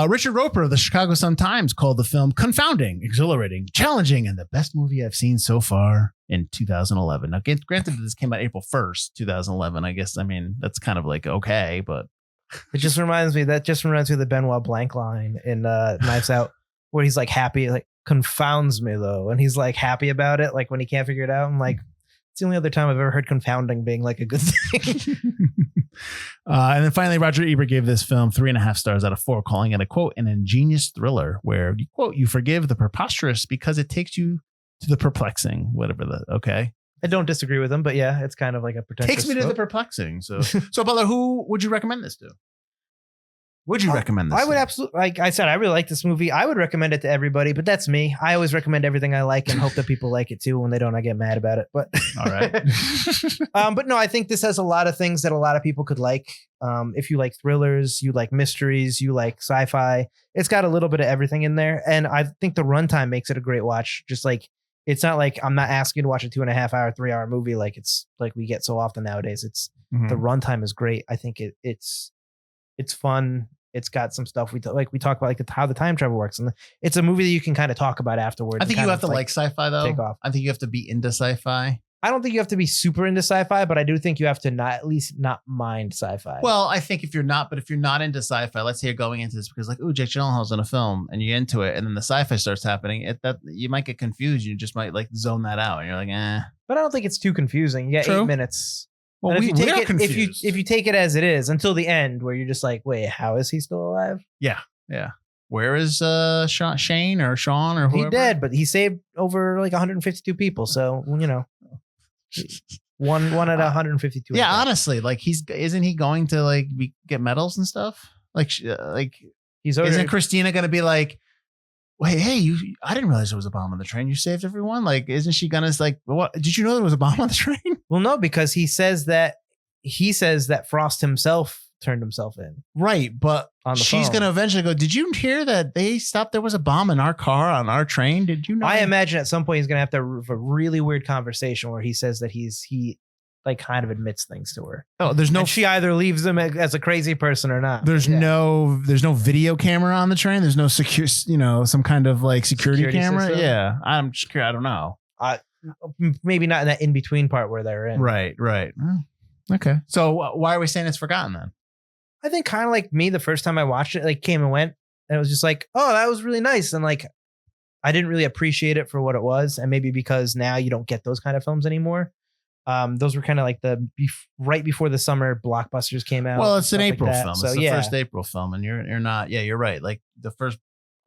Richard Roper of the Chicago Sun-Times called the film confounding, exhilarating, challenging, and the best movie I've seen so far in 2011. Now, granted, this came out April 1st, 2011. I guess, I mean, that's kind of like okay, but it just reminds me of the Benoit Blanc line in Knives Out, where he's like happy, like confounds me though, and he's like happy about it, like when he can't figure it out. I'm like, it's the only other time I've ever heard confounding being like a good thing. And then finally, Roger Ebert gave this film 3.5 stars out of 4, calling it a, quote, an ingenious thriller where, quote, you forgive the preposterous because it takes you to the perplexing, okay. I don't disagree with him, but yeah, it's kind of like a pretentious. Takes me to the perplexing. So Butler, who would you recommend this to? Would you recommend this? I would absolutely, like I said, I really like this movie. I would recommend it to everybody, but that's me. I always recommend everything I like and hope that people like it too. When they don't, I get mad about it. But all right. But no, I think this has a lot of things that a lot of people could like. If you like thrillers, you like mysteries, you like sci-fi, it's got a little bit of everything in there. And I think the runtime makes it a great watch. Just like, it's not like I'm not asking you to watch a 2.5 hour, 3 hour movie like it's like we get so often nowadays. It's the runtime is great. I think it's fun. It's got some stuff we talk about, like how the time travel works, and it's a movie that you can kind of talk about afterwards. I think you have to like sci-fi though. Take off. I think you have to be into sci-fi. I don't think you have to be super into sci-fi, but I do think you have to at least not mind sci-fi. Well, I think if you're not into sci-fi, let's say you're going into this because like, oh, Jake Gyllenhaal's in a film, and you're into it, and then the sci-fi starts happening, that you might get confused. You just might like zone that out, and you're like, eh. But I don't think it's too confusing. You got 8 minutes. Well, if you take it as it is until the end, where you're just like, wait, how is he still alive? Yeah. Where is Shane or Sean or whoever? He dead, but he saved over like 152 people. So one out of 152. Yeah, honestly, like isn't he going to like get medals and stuff? Like isn't Christina going to be like, wait, hey, I didn't realize there was a bomb on the train. You saved everyone. Like, isn't she gonna like, what? Did you know there was a bomb on the train? Well, no, because he says that Frost himself turned himself in. Right. But she's going to eventually go, did you hear that they stopped? There was a bomb in our car on our train. Did you know? I imagine at some point he's going to have a really weird conversation where he says that he like kind of admits things to her. Oh, there's no. And she either leaves him as a crazy person or not. There's no video camera on the train. There's no secure, some kind of like security camera. System? Yeah, I'm sure. I don't know. Maybe not in that in between part where they're in. Right. Okay. So why are we saying it's forgotten then? I think kind of like me, the first time I watched it, like came and went, and it was just like, oh, that was really nice, and like I didn't really appreciate it for what it was, and maybe because now you don't get those kind of films anymore. Those were kind of like right before the summer blockbusters came out. Well, it's an April film. So, it's the first April film, and you're not. Yeah, you're right. Like the first.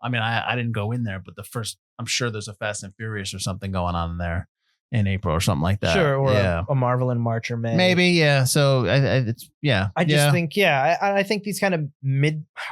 I mean, I didn't go in there, but the first. I'm sure there's a Fast and Furious or something going on in there. in April or something like that. Sure, or yeah. a Marvel in March or May. Maybe, yeah. So I just think, I think these kind of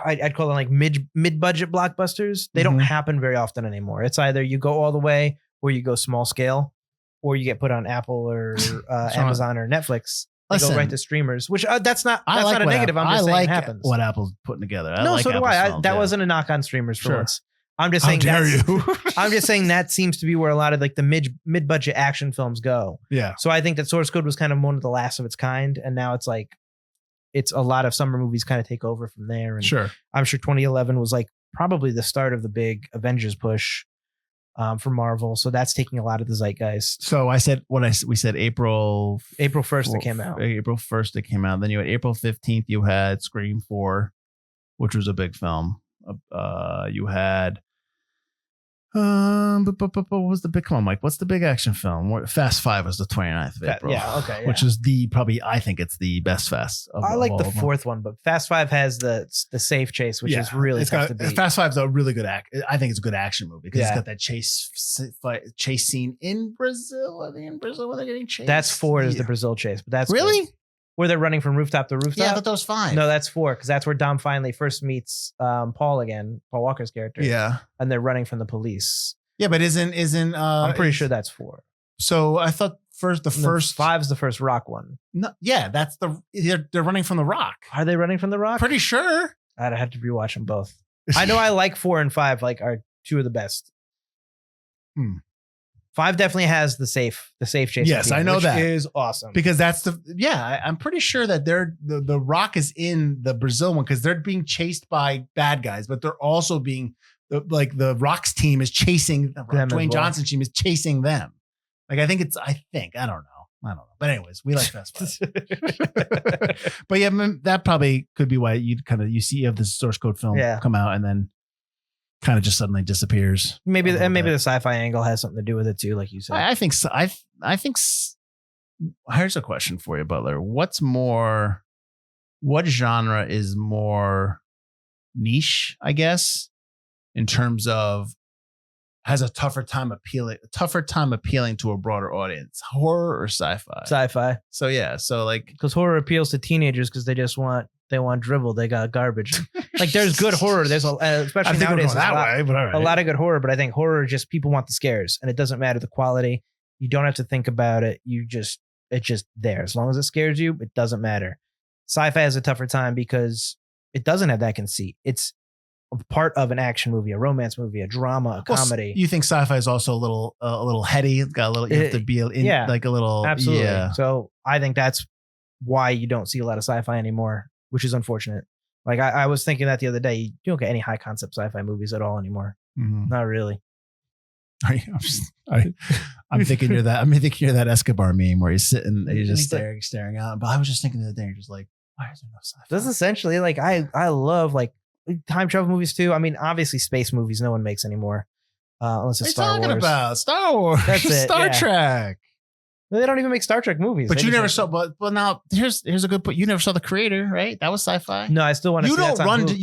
I'd call it like mid-budget blockbusters. They don't happen very often anymore. It's either you go all the way or you go small scale, or you get put on Apple or Amazon or Netflix. They go right to streamers, which that's not a negative. I'm just saying it happens. What Apple's putting together. So do I. That wasn't a knock on streamers for once. I'm just saying. How dare you? I'm just saying that seems to be where a lot of like the mid-budget action films go. Yeah. So I think that Source Code was kind of one of the last of its kind, and now it's like it's a lot of summer movies kind of take over from there. And sure. I'm sure 2011 was like probably the start of the big Avengers push for Marvel. So that's taking a lot of the zeitgeist. So we said April 1st it came out. April 1st it came out. Then you had April 15th, you had Scream 4, which was a big film. You had what was the big, come on, Mike, what's the big action film? Fast 5 was the 29th of April. Yeah, okay. Which is I think it's the best Fast. I like the fourth one, but Fast 5 has the safe chase, which is really tough to beat. Fast 5 is a really good I think it's a good action movie because it's got that chase scene in Brazil. Are they in Brazil when they're getting chased? That's 4 is the Brazil chase, but that's really good. Where they're running from rooftop to rooftop. Yeah, but those 5. No, that's 4 because that's where Dom finally first meets Paul again, Paul Walker's character. Yeah, and they're running from the police. Yeah, but isn't I'm pretty sure that's 4. So I thought the first 5 is the first Rock one. No, yeah, that's they're running from the Rock. Are they running from the Rock? Pretty sure. I'd have to rewatch them both. I know I like 4 and 5 like are 2 of the best. 5 definitely has the safe chase. Yes, I know which that is awesome because that's I'm pretty sure that the Rock is in the Brazil one because they're being chased by bad guys, but they're also being the Rock's team is chasing Dwayne Johnson's team is chasing them. Like I don't know. But anyways, we like Fast 5. But yeah, that probably could be why you see the Source Code film come out and then kind of just suddenly disappears. Maybe the sci-fi angle has something to do with it too, like you said. I think so. I think. Here's a question for you, Butler. What genre is more niche, I guess, in terms of has a tougher time appealing to a broader audience, horror or sci-fi? Sci-fi. So because horror appeals to teenagers because they want dribble. They got garbage. Like there's good horror. There's especially nowadays a lot of good horror. But I think horror just people want the scares, and it doesn't matter the quality. You don't have to think about it. It's just there. As long as it scares you, it doesn't matter. Sci-fi has a tougher time because it doesn't have that conceit. It's a part of an action movie, a romance movie, a drama, a comedy. You think sci-fi is also a little heady? It's got a little. You have to be like a little. Absolutely. Yeah. So I think that's why you don't see a lot of sci-fi anymore, which is unfortunate. Like I was thinking that the other day. You don't get any high concept sci-fi movies at all anymore. Mm-hmm. Not really. I'm thinking you're that Escobar meme where he's sitting, he's just staring out. But I was just thinking the other day, you're just like, why is there no sci-fi? That's essentially like I love like time travel movies too. I mean, obviously space movies no one makes anymore, unless it's Star Wars. What are you talking about? Star Wars. That's it. Star Trek. They don't even make Star Trek movies. But you never saw. But now here's a good point. You never saw The Creator, right? That was sci-fi. No, I still want to. You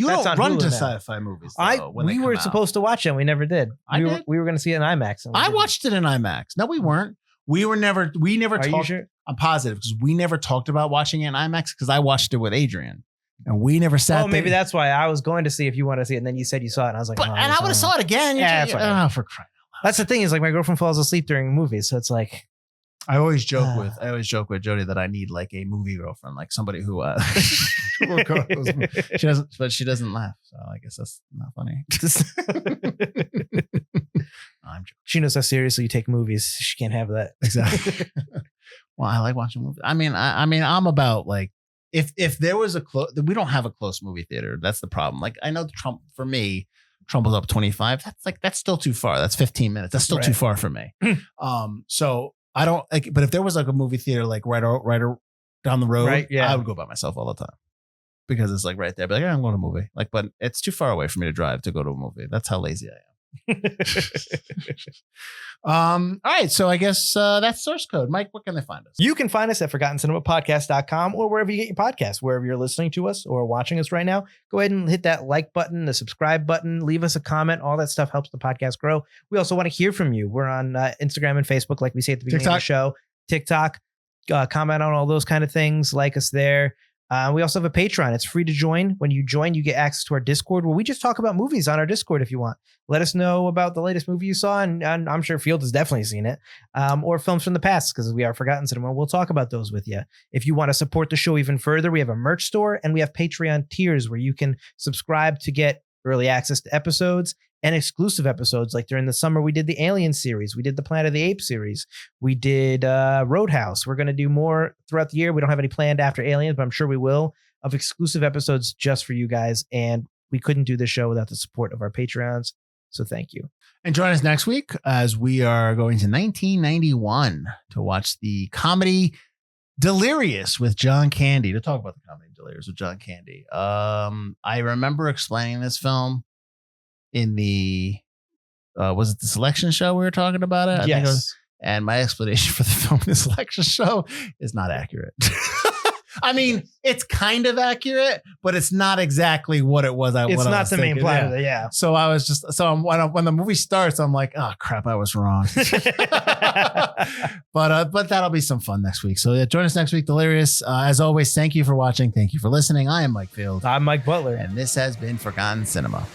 don't run to sci-fi movies. We were supposed to watch it. We never did. We were going to see it in IMAX. I watched it in IMAX. No, we weren't. We never Are talked. You sure? I'm positive because we never talked about watching it in IMAX because I watched it with Adrian. And we never sat there. Oh, maybe that's why I was going to see if you want to see it. And then you said you saw it. And I was like, and I would have saw it again. Yeah, for crying out loud. That's the thing is like my girlfriend falls asleep during movies. So it's like. I always joke with Jody that I need like a movie girlfriend, like somebody who she doesn't laugh. So I guess that's not funny. I'm joking. She knows how seriously you take movies. She can't have that. Exactly. Well, I like watching movies. I mean, I'm about like if there was we don't have a close movie theater. That's the problem. Like I know Trump was up 25. That's still too far. That's 15 minutes. That's still too far for me. So. I don't like, but if there was like a movie theater like right down the road, I would go by myself all the time because it's like right there. But like, I'm going to a movie, like, but it's too far away for me to drive to go to a movie. That's how lazy I am. All right. So I guess that's source code. Mike, where can they find us? You can find us at ForgottenCinemaPodcast.com or wherever you get your podcasts, wherever you're listening to us or watching us right now. Go ahead and hit that like button, the subscribe button, leave us a comment. All that stuff helps the podcast grow. We also want to hear from you. We're on Instagram and Facebook, like we say at the beginning of the show. TikTok, comment on all those kind of things. Like us there. We also have a Patreon. It's free to join. When you join, you get access to our Discord where we just talk about movies on our Discord if you want. Let us know about the latest movie you saw, and I'm sure Field has definitely seen it, or films from the past, because we are Forgotten Cinema. We'll talk about those with you. If you want to support the show even further, we have a merch store, and we have Patreon tiers where you can subscribe to get early access to episodes and exclusive episodes. Like during the summer, we did the Alien series. We did the Planet of the Apes series. We did Roadhouse. We're going to do more throughout the year. We don't have any planned after Aliens, but I'm sure we will, of exclusive episodes just for you guys. And we couldn't do this show without the support of our Patreons. So thank you. And join us next week as we are going to 1991 to watch the comedy Delirious with John Candy, to talk about the comedy Delirious with John Candy. I remember explaining this film in the was it the selection show we were talking about it? I think it was, and my explanation for the film in the selection show is not accurate. I mean, it's kind of accurate, but it's not exactly what it was. It's not the main plot of it, yeah. So I was just when the movie starts, I'm like, oh crap, I was wrong. But that'll be some fun next week. So join us next week, Delirious. As always, thank you for watching. Thank you for listening. I am Mike Field. I'm Mike Butler, and this has been Forgotten Cinema.